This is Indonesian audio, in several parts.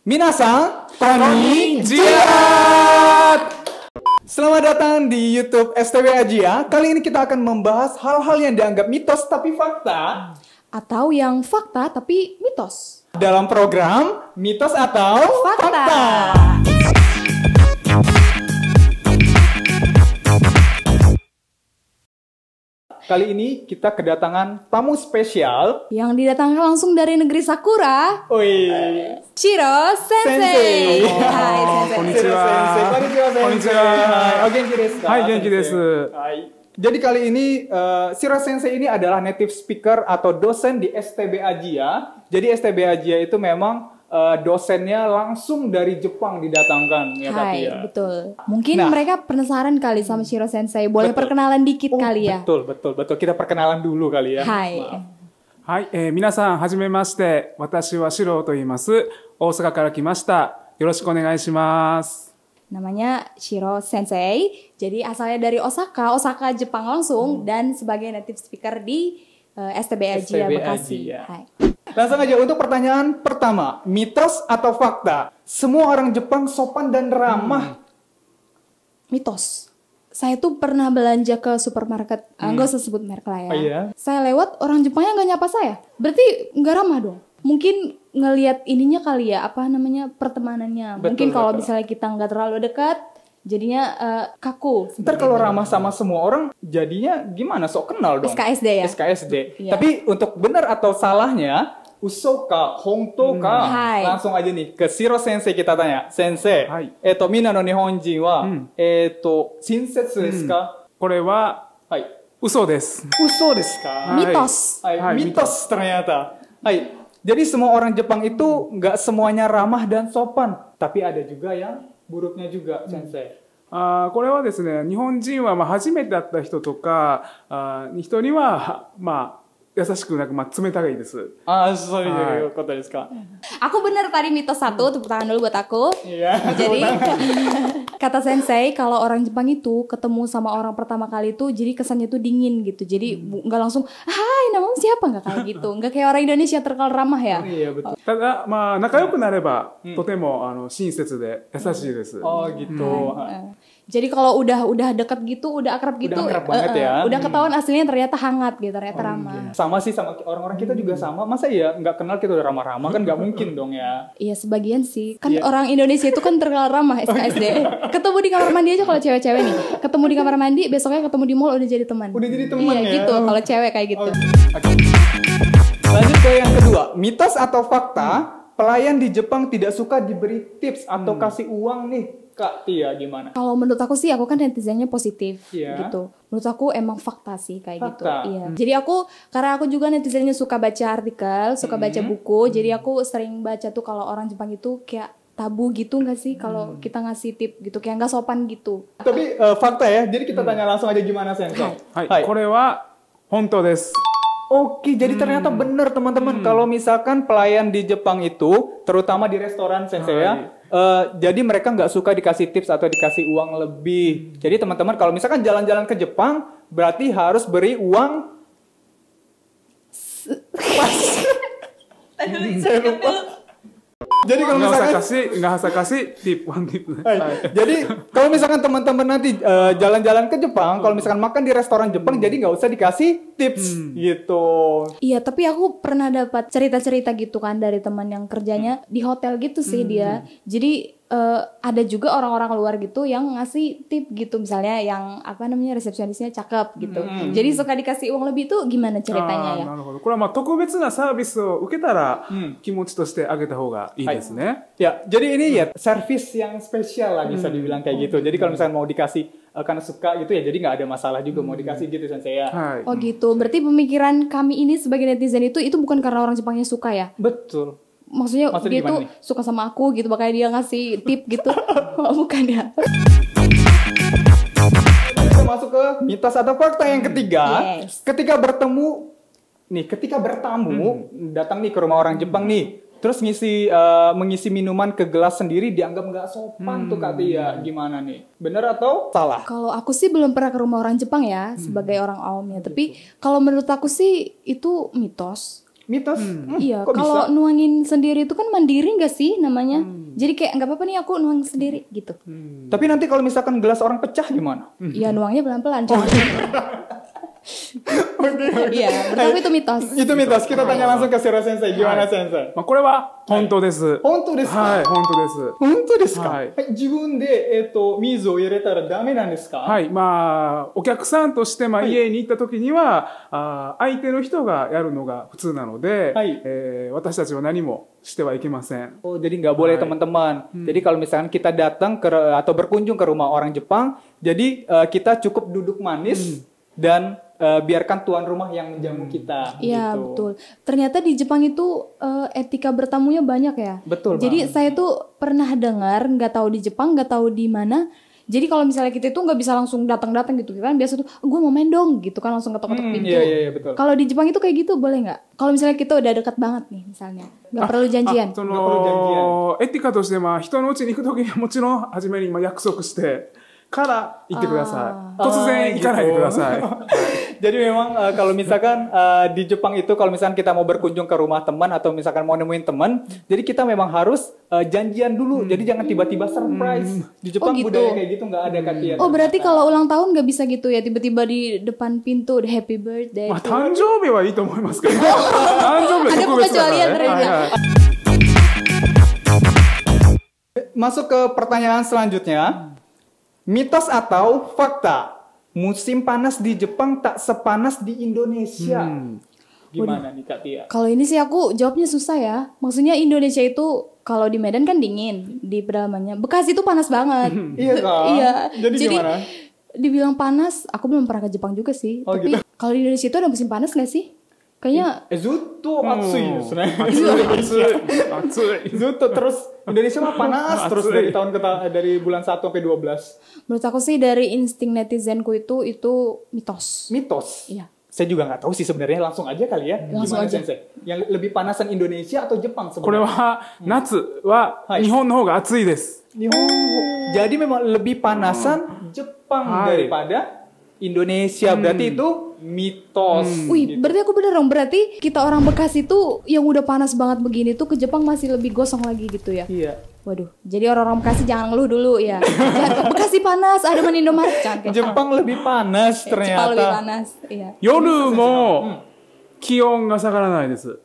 Minasan, konnichiwa! Selamat datang di YouTube STB Ajiya. Kali ini kita akan membahas hal-hal yang dianggap mitos tapi fakta. Atau yang fakta tapi mitos. Dalam program Mitos atau Fakta. Kali ini kita kedatangan tamu spesial yang didatangkan langsung dari negeri Sakura. Shiro Sensei. Hai, Konnichiwa. Konnichiwa. O genki desu ka? Hai, genki desu. Jadi kali ini Shiro Sensei ini adalah native speaker atau dosen di STB Ajiya. Jadi STB Ajiya itu memang dosennya langsung dari Jepang didatangkan, ya Kak Tia? Betul. Mungkin mereka penasaran kali sama Shiro Sensei. Boleh perkenalan dikit kali ya? Betul. Kita perkenalan dulu kali ya. Hai. はい、皆さんはじめまして。私はシロと言います。大阪から来ました。よろしくお願いします。 Namanya Shiro Sensei. Jadi asalnya dari Osaka Jepang langsung dan sebagai native speaker di STB Ajiya Bekasi. Hai. Langsung aja untuk pertanyaan pertama, mitos atau fakta? Semua orang Jepang sopan dan ramah. Mitos. Saya tuh pernah belanja ke supermarket, nggak usah sebut merek lah ya. Oh, iya? Saya lewat, orang Jepangnya nggak nyapa saya. Berarti nggak ramah dong. Mungkin ngelihat ininya kali ya, apa namanya, pertemanannya. Mungkin kalau misalnya kita nggak terlalu dekat, jadinya kaku. Ntar kalau ramah sama semua orang, jadinya gimana? Sok kenal dong. SKSD ya? SKSD. Iya. Tapi untuk benar atau salahnya, uso ka, honto ka? Langsung aja nih, ke Shiro Sensei kita tanya. Sensei, mina no Nihonjin wa, shinsetsu desu ka? これは嘘です。 Uso desu ka? Mitos. Mitos ternyata. Jadi semua orang Jepang itu nggak semuanya ramah dan sopan. Tapi ada juga yang buruknya juga, Sensei. これはですね、日本人は初めて会った人とか人には優しくなく冷たいです。 そういうことですか? Aku bener tadi mitos satu, tepuk tangan dulu buat aku. Iya. Jadi kata Sensei kalau orang Jepang itu ketemu sama orang pertama kali itu jadi kesannya tuh dingin gitu. Jadi nggak langsung, hai namamu siapa, nggak kayak gitu. Nggak kayak orang Indonesia terkenal ramah ya. Iya betul. ただ仲良くなればとても親切で優しいです。 Oh gitu. Jadi kalau udah dekat gitu, udah akrab gitu, Udah akrab banget ya. udah ketahuan aslinya ternyata hangat gitu, ternyata ramah. Sama sih sama orang-orang kita juga sama. Masa ya nggak kenal kita udah ramah-ramah, kan nggak mungkin dong ya. Iya sebagian sih. Kan orang Indonesia itu kan terkenal ramah SKSD. Ketemu di kamar mandi aja kalau cewek-cewek nih. Ketemu di kamar mandi, besoknya ketemu di mall udah jadi teman. Udah jadi teman iya, ya. gitu. Kalau cewek kayak gitu. Lanjut ke yang kedua, mitos atau fakta? Pelayan di Jepang tidak suka diberi tips atau kasih uang nih, Kak Tia, gimana? Kalau menurut aku sih, aku kan netizennya positif gitu. Menurut aku emang fakta sih kayak gitu. Fakta. Iya. Jadi karena aku juga netizennya suka baca artikel, suka baca buku. Jadi aku sering baca tuh kalau orang Jepang itu kayak tabu gitu nggak sih kalau kita ngasih tip gitu, kayak nggak sopan gitu. Tapi fakta ya, jadi kita tanya langsung aja gimana Sensei. これは本当です。 Oke, jadi ternyata benar teman-teman. Kalau misalkan pelayan di Jepang itu, terutama di restoran Sensei ya, jadi mereka nggak suka dikasih tips atau dikasih uang lebih. Jadi teman-teman kalau misalkan jalan-jalan ke Jepang, berarti harus beri uang. Saya lupa. Jadi kalau misalkan nggak usah kasih tip one tip. Jadi kalau misalkan teman-teman nanti jalan-jalan ke Jepang, kalau misalkan makan di restoran Jepang, jadi nggak usah dikasih tips gitu. Iya, tapi aku pernah dapat cerita-cerita gitu kan dari teman yang kerjanya di hotel gitu sih dia. Jadi ada juga orang-orang luar gitu yang ngasih tip gitu, misalnya yang apa namanya resepsionisnya cakep gitu. Jadi suka dikasih uang lebih tuh gimana ceritanya ya? なるほど。これは特別なサービスを受けたら気持ちとしてあげた方がいいですね。 Ya, jadi ini ya servis yang spesial lah bisa dibilang kayak gitu. Jadi kalau misalnya mau dikasih karena suka gitu ya, jadi nggak ada masalah juga mau dikasih gitu Sensei ya. Oh gitu. Berarti pemikiran kami ini sebagai netizen itu bukan karena orang Jepangnya suka ya? Betul. Maksudnya dia tuh suka sama aku gitu, makanya dia ngasih tip gitu. Bukan ya? Kita masuk ke mitos atau fakta yang ketiga. Ketika bertamu, datang nih ke rumah orang Jepang nih, terus mengisi minuman ke gelas sendiri dianggap nggak sopan tuh Kak Tia. Gimana nih? Bener atau salah? Kalau aku sih belum pernah ke rumah orang Jepang ya, sebagai orang awamnya. Tapi kalau menurut aku sih itu mitos. Mitos. Iya, Kok kalau bisa? nuangin sendiri itu kan mandiri nggak sih namanya? Jadi kayak nggak apa-apa nih aku nuang sendiri gitu. Tapi nanti kalau misalkan gelas orang pecah gimana? Iya, nuangnya pelan-pelan. Iya, tapi itu mitos. Itu mitos. Kita tanya langsung ke Shiro Sensei. Gimana Sensei? まあ、これは本当です。本当ですか？はい、本当です。本当ですか？はい自分で、水を入れたらダメなんですか？はい。まあ、お客さんとして、まあ、家に行った時には、相手の人がやるのが普通なので、はい私たちは何もしてはいけません。 Oh, jadi nggak boleh teman-teman. Jadi kalau misalkan kita datang ke atau berkunjung ke rumah orang Jepang, jadi kita cukup duduk manis dan biarkan tuan rumah yang menjamu kita. Iya, gitu. betul. Ternyata di Jepang itu etika bertamunya banyak ya. Betul Jadi banget. saya tuh pernah dengar, nggak tahu di Jepang, nggak tahu di mana. Jadi kalau misalnya kita itu nggak bisa langsung datang-datang gitu, kan biasa tuh, gue mau main dong gitu kan, langsung ketok-ketok pintu. Iya, betul. Kalau di Jepang itu kayak gitu boleh nggak? Kalau misalnya kita udah dekat banget nih misalnya, nggak perlu janjian. そがプロジャンジの、エティカとして、まあ、人の家に行く時にはもちろん、初めにまあ約束してから行ってください。突然行かないでください。 Jadi memang kalau misalkan di Jepang itu kalau misalkan kita mau berkunjung ke rumah teman atau misalkan mau nemuin teman, jadi kita memang harus janjian dulu. Jadi jangan tiba-tiba surprise. Di Jepang gitu. budaya kayak gitu nggak ada kakian. Oh berarti kalau ulang tahun nggak bisa gitu ya, tiba-tiba di depan pintu udah happy birthday. まあ、誕生日はいいと思いますけど、誕生日は特別だからね。 ada pengecualian, はいはい Masuk ke pertanyaan selanjutnya. Mitos atau fakta? Musim panas di Jepang tak sepanas di Indonesia. Gimana nih Kak Tia? Kalau ini sih aku jawabnya susah ya. Maksudnya Indonesia itu kalau di Medan kan dingin, di pedalamannya. Bekasi itu panas banget. Iya kan? Iya. Jadi gimana? Dibilang panas, aku belum pernah ke Jepang juga sih. Oh, Tapi kalau di Indonesia itu ada musim panas nggak sih? Kayaknya Zutto atsui desu ne. 暑い。 Zutto terus Indonesia mah panas terus dari tahun ke dari bulan 1 sampai 12. menurut aku sih dari insting netizenku itu mitos. Mitos. Iya. Saya juga nggak tahu sih sebenarnya, langsung aja kali ya. Langsung Gimana aja. Sensei? Yang lebih panasan Indonesia atau Jepang これ sebenarnya? は、夏ははい日本の方が暑いです。 Jadi memang lebih panasan Jepang Hai. daripada Indonesia. Berarti itu mitos. Wih, berarti aku bener dong. Berarti kita orang Bekasi tuh yang udah panas banget begini tuh ke Jepang masih lebih gosong lagi gitu ya. Iya. Waduh, jadi orang-orang Bekasi jangan ngeluh dulu ya. Jangan, Bekasi panas, ada man Indomaret. Jangan kayak Jepang lebih panas Jepang lebih ternyata. panas. Iya. 夜も気温が下がらないです。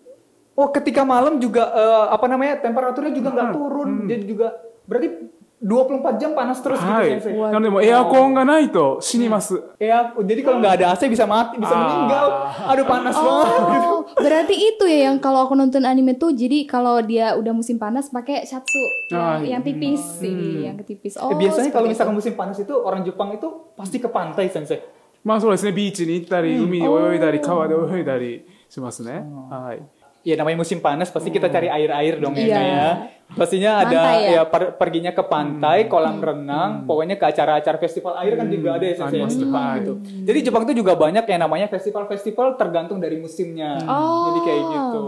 Oh, ketika malam juga apa namanya? Temperaturnya juga nggak turun. Jadi juga berarti 24 jam panas terus は gitu い。 Sensei. なのでもうエアコンがないと死にます。 Ya, jadi kalau nggak ada AC bisa mati, bisa meninggal. Aduh panas banget. Oh, berarti itu ya yang kalau aku nonton anime tuh, jadi kalau dia udah musim panas pakai shatsu Ah, yang tipis sih, yang ketipis. Oh, Biasanya kalau seperti misalkan itu. musim panas itu orang Jepang itu pasti ke pantai, Sensei. まあそうですね、ビーチに行ったり、海に泳いだり、川で泳いだりしますね。はい。 Ya namanya musim panas pasti kita cari air-air dong ya, Iya. Kak ya. Pastinya ada Pantai ya? ya perginya ke pantai, kolam renang, pokoknya ke acara-acara festival air kan juga ada ya Sensei, Ada, di Jepang Mas. gitu. Jadi Jepang itu juga banyak yang namanya festival-festival tergantung dari musimnya. Oh. Jadi kayak gitu.